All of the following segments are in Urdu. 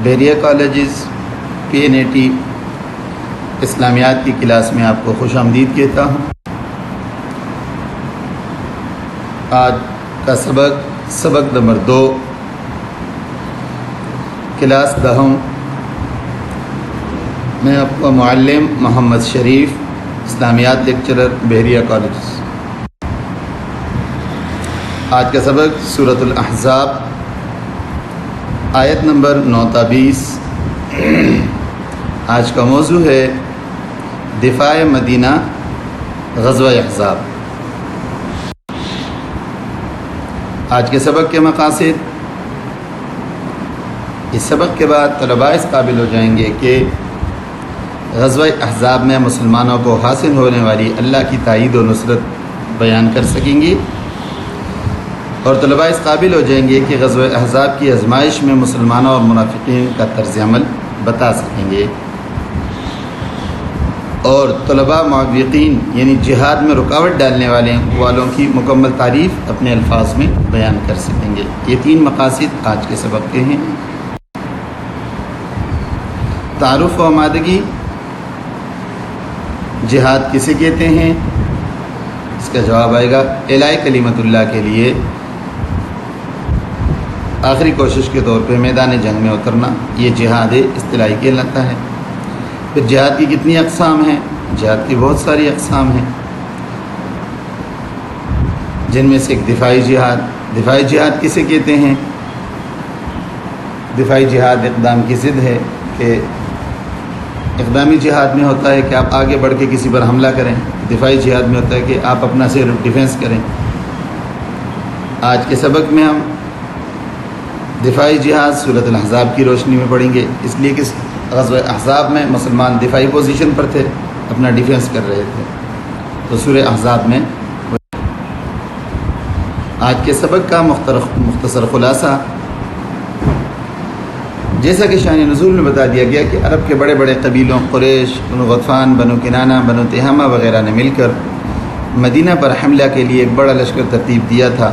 بحریہ کالجز PNAT اسلامیات کی کلاس میں آپ کو خوش آمدید کہتا ہوں۔ آج کا سبق نمبر 2، کلاس 10۔ میں آپ کا معلم محمد شریف، اسلامیات لیکچرر، بحریہ کالج۔ آج کا سبق سورۃ الاحزاب، آیت نمبر 9 تا 20۔ آج کا موضوع ہے دفاع مدینہ، غزوہ احزاب۔ آج کے سبق کے مقاصد، اس سبق کے بعد طلباء اس قابل ہو جائیں گے کہ غزوہ احزاب میں مسلمانوں کو حاصل ہونے والی اللہ کی تائید و نصرت بیان کر سکیں گے، اور طلباء اس قابل ہو جائیں گے کہ غزوہ احزاب کی آزمائش میں مسلمانوں اور منافقین کا طرز عمل بتا سکیں گے، اور طلباء معوقین یعنی جہاد میں رکاوٹ ڈالنے والوں کی مکمل تعریف اپنے الفاظ میں بیان کر سکیں گے۔ یہ 3 مقاصد آج کے سبق کے ہیں۔ تعارف و آمادگی، جہاد کسے کہتے ہیں؟ اس کا جواب آئے گا اعلاء کلمت اللہ کے لیے آخری کوشش کے طور پہ میدان جنگ میں اترنا، یہ جہاد اصطلاحی کہلاتا ہے۔ پھر جہاد کی کتنی اقسام ہیں؟ جہاد کی بہت ساری اقسام ہیں، جن میں سے ایک دفاعی جہاد۔ دفاعی جہاد کسے کہتے ہیں؟ دفاعی جہاد اقدام کی ضد ہے، کہ اقدامی جہاد میں ہوتا ہے کہ آپ آگے بڑھ کے کسی پر حملہ کریں، دفاعی جہاد میں ہوتا ہے کہ آپ اپنا سیلف ڈیفینس کریں۔ آج کے سبق میں ہم دفاعی جہاد سورۃ الاحزاب کی روشنی میں پڑھیں گے، اس لیے کہ غزوہ احزاب میں مسلمان دفاعی پوزیشن پر تھے، اپنا ڈیفینس کر رہے تھے، تو سورہ احزاب میں آج کے سبق کا مختصر خلاصہ، جیسا کہ شان نزول میں بتا دیا گیا کہ عرب کے بڑے بڑے قبیلوں قریش، بنو غطفان، بنو کنانہ، بنو تہامہ وغیرہ نے مل کر مدینہ پر حملہ کے لیے ایک بڑا لشکر ترتیب دیا تھا۔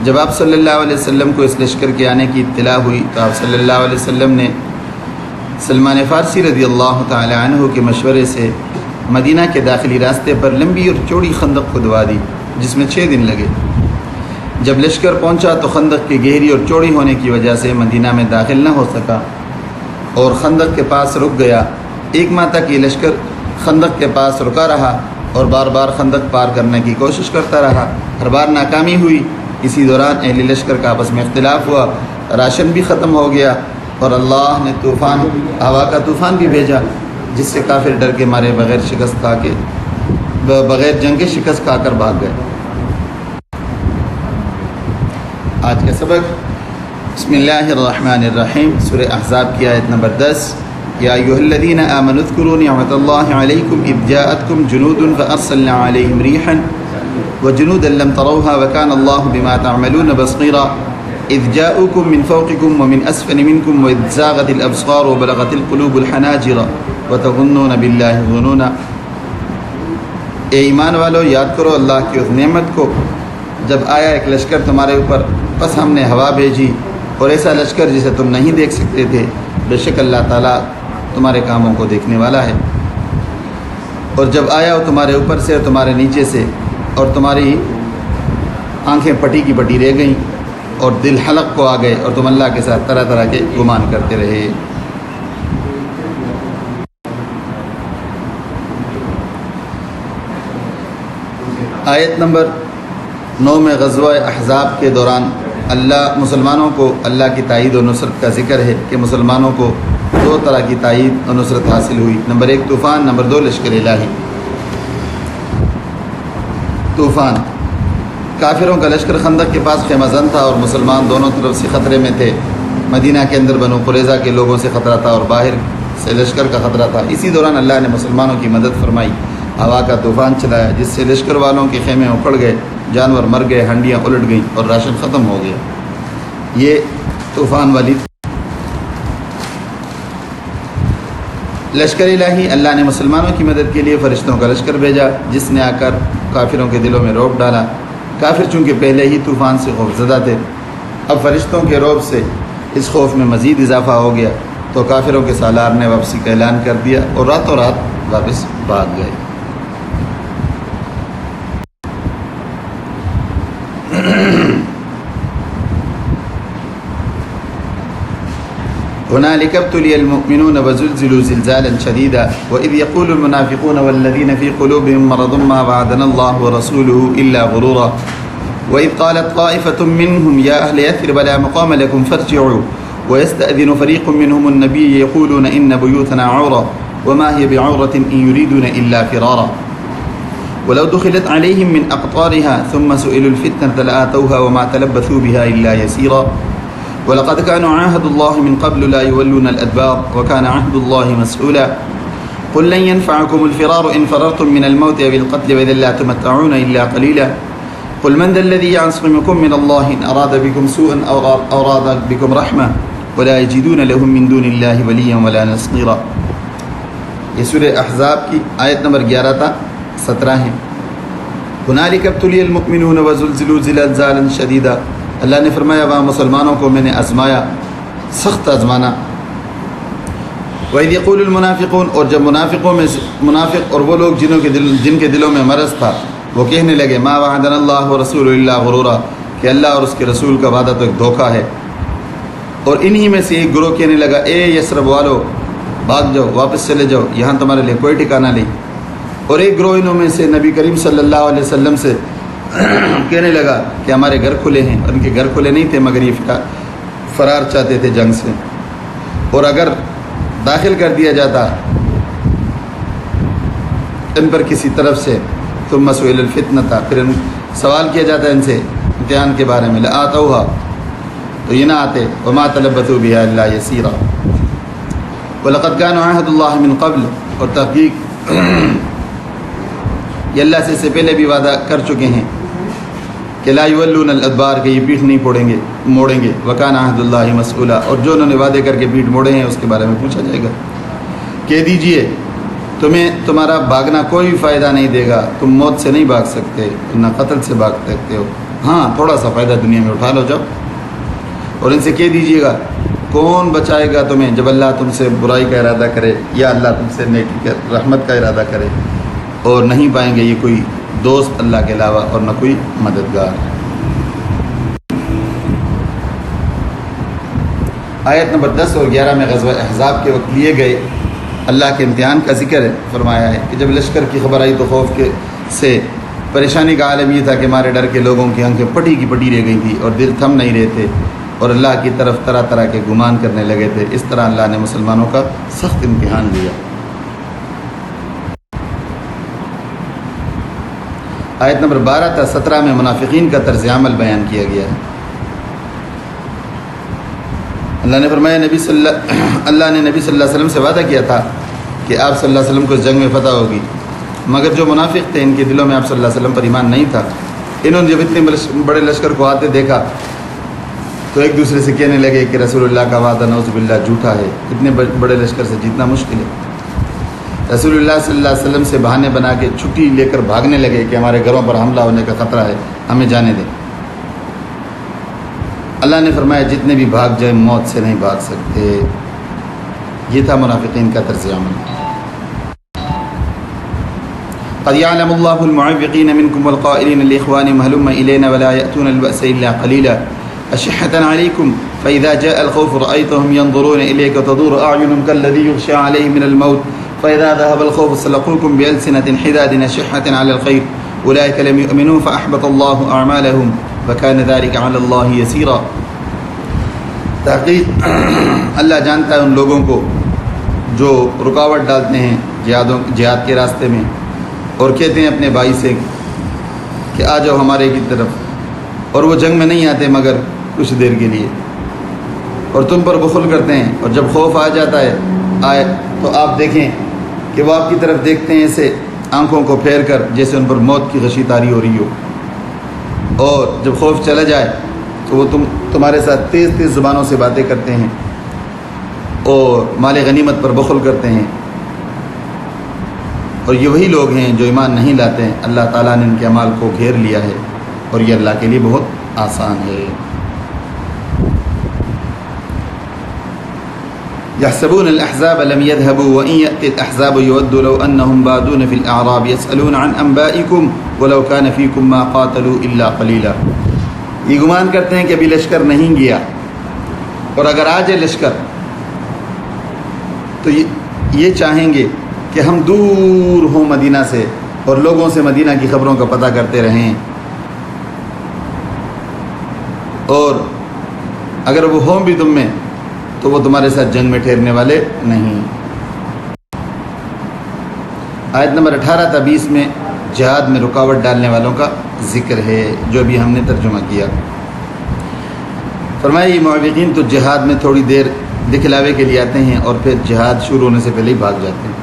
جب آپ صلی اللہ علیہ وسلم کو اس لشکر کے آنے کی اطلاع ہوئی تو آپ صلی اللہ علیہ وسلم نے سلمان فارسی رضی اللہ تعالی عنہ کے مشورے سے مدینہ کے داخلی راستے پر لمبی اور چوڑی خندق کھدوا دی، جس میں 6 دن لگے۔ جب لشکر پہنچا تو خندق کی گہری اور چوڑی ہونے کی وجہ سے مدینہ میں داخل نہ ہو سکا اور خندق کے پاس رک گیا۔ 1 ماہ تک یہ لشکر خندق کے پاس رکا رہا اور بار بار خندق پار کرنے کی کوشش کرتا رہا، ہر بار ناکامی ہوئی۔ اسی دوران اہل لشکر کا آپس میں اختلاف ہوا، راشن بھی ختم ہو گیا، اور اللہ نے ہوا کا طوفان بھی بھیجا، جس سے کافر ڈر کے مارے بغیر جنگ کے شکست کھا کر بھاگ گئے۔ آج کا سبق بسم اللہ الرحمن الرحیم، سورہ احزاب کی آیت نمبر 10۔ یا ایھا الذین آمنوا اذکروا نعمت اللہ علیکم اذ جاءتکم جنود فارسلنا علیہم ریحا وجنودا لم تروها وكان الله بما تعملون بصيرا اذ جاءوكم من فوقكم ومن اسفل منكم واذ زاغت الابصار وبلغت القلوب الحناجر وتظنون بالله الظنونا۔ اے ایمان والو، یاد کرو اللہ کی اس نعمت کو جب آیا ایک لشکر تمہارے اوپر، بس ہم نے ہوا بھیجی اور ایسا لشکر جسے تم نہیں دیکھ سکتے تھے۔ بے شک اللہ تعالیٰ تمہارے کاموں کو دیکھنے والا ہے۔ اور جب آیا وہ تمہارے اوپر سے اور تمہارے نیچے سے، اور تمہاری آنکھیں پٹی کی پٹی رہ گئیں اور دل حلق کو آ گئے، اور تم اللہ کے ساتھ طرح طرح کے گمان کرتے رہے۔ آیت نمبر 9 میں غزوہ احزاب کے دوران مسلمانوں کو اللہ کی تائید و نصرت کا ذکر ہے کہ مسلمانوں کو 2 طرح کی تائید و نصرت حاصل ہوئی۔ نمبر 1 طوفان، نمبر 2 لشکر الہی۔ طوفان، کافروں کا لشکر خندق کے پاس خیمہ زن تھا اور مسلمان دونوں طرف سے خطرے میں تھے۔ مدینہ کے اندر بنو قریظہ کے لوگوں سے خطرہ تھا اور باہر سے لشکر کا خطرہ تھا۔ اسی دوران اللہ نے مسلمانوں کی مدد فرمائی، ہوا کا طوفان چلایا، جس سے لشکر والوں کے خیمے اکھڑ گئے، جانور مر گئے، ہنڈیاں الٹ گئیں اور راشن ختم ہو گیا۔ یہ طوفان والی لشکر الہی، اللہ نے مسلمانوں کی مدد کے لیے فرشتوں کا لشکر بھیجا، جس نے آ کر کافروں کے دلوں میں رعب ڈالا۔ کافر چونکہ پہلے ہی طوفان سے خوفزدہ تھے، اب فرشتوں کے رعب سے اس خوف میں مزید اضافہ ہو گیا تو کافروں کے سالار نے واپسی کا اعلان کر دیا اور راتوں رات واپس بھاگ گئے۔ هنالك ابتلي المؤمنون وزلزلوا زلزالا شديدا وإذ يقول المنافقون والذين في قلوبهم مرض ما وعدنا الله ورسوله إلا غرورا وإذ قالت طائفة منهم يا أهل يثرب لا مقام لكم فارجعوا ويستأذن فريق منهم النبي يقولون إن بيوتنا عورة وما هي بعورة إن يريدون إلا فرارا ولو دخلت عليهم من أقطارها ثم سئلوا الفتنة لآتوها وما تلبثوا بها إلا يسيرا وَلَقَدْ كَانُوا عَاهَدُوا اللَّهِ مِنْ قَبْلُ لَا يُوَلُّونَ الْأَدْبَارَ وَكَانَ عَهْدُ اللَّهِ مَسْئُولًا قُلْ لَنْ يَنْفَعَكُمُ الْفِرَارُ إِنْ فَرَرْتُمْ مِنَ الْمَوْتِ أَوِ الْقَتْلِ وَإِذًا لَا تُمَتَّعُونَ إِلَّا قَلِيلًا قُلْ مَنْ ذَا الَّذِي يَعْصِمُكُمْ مِنَ اللَّهِ إِنْ أَرَادَ بِكُمْ سُوءًا أَوْ أَرَادَ بِكُمْ رَحْمَةً وَلَا يَجِدُونَ لَهُم مِّن دُونِ اللَّهِ وَلِيًّا وَلَا نَصِيرًا۔ یہ سورہ احزاب کی آیت نمبر 11 تا 17 ہے۔ هُنَالِكَ ابْتُلِيَ الْمُؤْمِنُونَ وَزُلْزِلُوا زِلْزَالًا شَدِيدًا، اللہ نے فرمایا وہاں مسلمانوں کو میں نے آزمایا، سخت آزمانا۔ وَإِذْ يَقُولُ الْمُنَافِقُونَ، اور جب منافق اور وہ لوگ جن کے دلوں میں مرض تھا وہ کہنے لگے مَا وَعَدَنَا اللَّهُ وَرَسُولُهُ إِلَّا غُرُورًا، کہ اللہ اور اس کے رسول کا وعدہ تو ایک دھوکہ ہے۔ اور انہی میں سے ایک گروہ کہنے لگا اے یثرب والو بھاگ جاؤ، واپس چلے جاؤ، یہاں تمہارے لیے کوئی ٹھکانہ نہیں۔ اور ایک گروہ انہوں میں سے نبی کریم صلی اللہ علیہ وسلم سے کہنے لگا کہ ہمارے گھر کھلے ہیں، ان کے گھر کھلے نہیں تھے مگر یہ فرار چاہتے تھے جنگ سے، اور اگر داخل کر دیا جاتا ان پر کسی طرف سے ثم سئل الفتنة، پھر سوال کیا جاتا ان سے امتحان کے بارے میں لآتوها، تو یہ نہ آتے، وما تلبثوا بها الا يسيرا ولقد كانوا عهد الله من قبل، اور تحقیق یہ اللہ سے اس سے پہلے بھی وعدہ کر چکے ہیں کہ لا یولون الادبار، کہ یہ پیٹھ نہیں موڑیں گے، وکان عہد اللہ مسئولا، اور جو انہوں نے وعدے کر کے پیٹھ موڑے ہیں اس کے بارے میں پوچھا جائے گا۔ کہہ دیجئے تمہیں تمہارا بھاگنا کوئی فائدہ نہیں دے گا، تم موت سے نہیں بھاگ سکتے، نہ قتل سے بھاگ سکتے ہو، ہاں تھوڑا سا فائدہ دنیا میں اٹھا لو جاؤ۔ اور ان سے کہہ دیجئے گا کون بچائے گا تمہیں جب اللہ تم سے برائی کا ارادہ کرے یا اللہ تم سے نیکی رحمت کا ارادہ کرے، اور نہیں پائیں گے یہ کوئی دوست اللہ کے علاوہ اور نہ کوئی مددگار۔ آیت نمبر 10 اور 11 میں غزوہ احزاب کے وقت لیے گئے اللہ کے امتحان کا ذکر ہے۔ فرمایا ہے کہ جب لشکر کی خبر آئی تو خوف سے پریشانی کا عالم یہ تھا کہ ہمارے ڈر کے لوگوں کی آنکھیں پٹی کی پٹی رہ گئی تھی اور دل تھم نہیں رہے تھے، اور اللہ کی طرف طرح طرح کے گمان کرنے لگے تھے۔ اس طرح اللہ نے مسلمانوں کا سخت امتحان لیا۔ آیت نمبر 12 تا 17 میں منافقین کا طرز عمل بیان کیا گیا ہے۔ اللہ نے فرمایا اللہ نے نبی صلی اللہ علیہ وسلم سے وعدہ کیا تھا کہ آپ صلی اللہ علیہ وسلم کو اس جنگ میں فتح ہوگی، مگر جو منافق تھے ان کے دلوں میں آپ صلی اللہ علیہ وسلم پر ایمان نہیں تھا۔ انہوں نے جب اتنے بڑے لشکر کو آتے دیکھا تو ایک دوسرے سے کہنے لگے کہ رسول اللہ کا وعدہ نعوذ باللہ جھوٹا ہے، اتنے بڑے لشکر سے جیتنا مشکل ہے۔ رسول اللہ صلی اللہ علیہ وسلم سے بہانے بنا کے چھٹی لے کر بھاگنے لگے کہ ہمارے گھروں پر حملہ ہونے کا خطرہ ہے، ہمیں جانے دیں۔ اللہ نے فرمایا جتنے بھی بھاگ جائیں موت سے نہیں بھاگ سکتے۔ یہ تھا منافقین کا طرز عمل۔ قد يعلم الله المعوقين منكم والقائلين لإخوانهم هلم إلينا ولا يأتون البأس إلا قليلا أشحة عليكم فإذا جاء الخوف رأيتهم ينظرون إليك وتدور أعينهم كالذي يغشى عليه من الموت فإذا ذهب الخوف سلقوكم بألسنة حداد أشحة على الخير أولئك لم يؤمنوا فأحبط الله أعمالهم وكان ذلك على الله يسيرا۔ تحقیق اللہ جانتا ہے ان لوگوں کو جو رکاوٹ ڈالتے ہیں جہاد کے راستے میں اور کہتے ہیں اپنے بھائی سے کہ آ جاؤ ہمارے کی طرف، اور وہ جنگ میں نہیں آتے مگر کچھ دیر کے لیے، اور تم پر بخل کرتے ہیں، اور جب خوف آ جاتا ہے آئے تو آپ دیکھیں کہ وہ آپ کی طرف دیکھتے ہیں ایسے آنکھوں کو پھیر کر جیسے ان پر موت کی غشی طاری ہو رہی ہو، اور جب خوف چلا جائے تو وہ تمہارے ساتھ تیز تیز زبانوں سے باتیں کرتے ہیں اور مال غنیمت پر بخل کرتے ہیں، اور یہ وہی لوگ ہیں جو ایمان نہیں لاتے ہیں۔ اللہ تعالیٰ نے ان کے اعمال کو گھیر لیا ہے اور یہ اللہ کے لیے بہت آسان ہے۔ يحسبون الأحزاب لم يذهبوا وإن يأتي الأحزاب يودوا لو أنهم بادون في الأعراب يسألون عن أنبائكم ولو كان فيكم ما قاتلوا إلا قليلا. یہ گمان کرتے ہیں کہ ابھی لشکر نہیں گیا، اور اگر آ جائے لشکر تو یہ چاہیں گے کہ ہم دور ہوں مدینہ سے اور لوگوں سے مدینہ کی خبروں کا پتہ کرتے رہیں، اور اگر وہ ہوں بھی تم میں تو وہ تمہارے ساتھ جنگ میں ٹھہرنے والے نہیں. آیت نمبر 18 تا 20 میں جہاد میں رکاوٹ ڈالنے والوں کا ذکر ہے، جو ابھی ہم نے ترجمہ کیا. فرمایا یہ معوقین تو جہاد میں تھوڑی دیر دکھلاوے کے لیے آتے ہیں اور پھر جہاد شروع ہونے سے پہلے ہی بھاگ جاتے ہیں.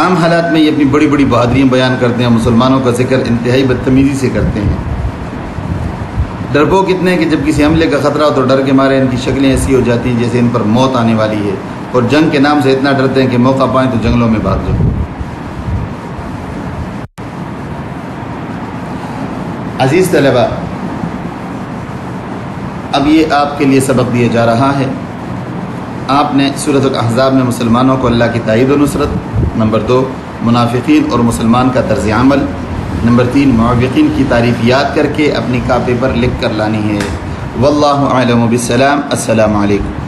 عام حالات میں یہ اپنی بڑی بڑی بہادریاں بیان کرتے ہیں، مسلمانوں کا ذکر انتہائی بدتمیزی سے کرتے ہیں. ڈرپوک اتنے ہیں کہ جب کسی حملے کا خطرہ ہو تو ڈر کے مارے ان کی شکلیں ایسی ہو جاتی ہیں جیسے ان پر موت آنے والی ہے، اور جنگ کے نام سے اتنا ڈرتے ہیں کہ موقع پائیں تو جنگلوں میں بھاگ جائیں. عزیز طلبہ، اب یہ آپ کے لیے سبق دیا جا رہا ہے. آپ نے سورۃ الاحزاب میں مسلمانوں کو اللہ کی تائید و نصرت، نمبر 2 منافقین اور مسلمان کا طرز عمل، نمبر 3 معوقین کی تعریف یاد کر کے اپنی کاپی پر لکھ کر لانی ہے. واللہ اعلم بالسلام. السلام علیکم.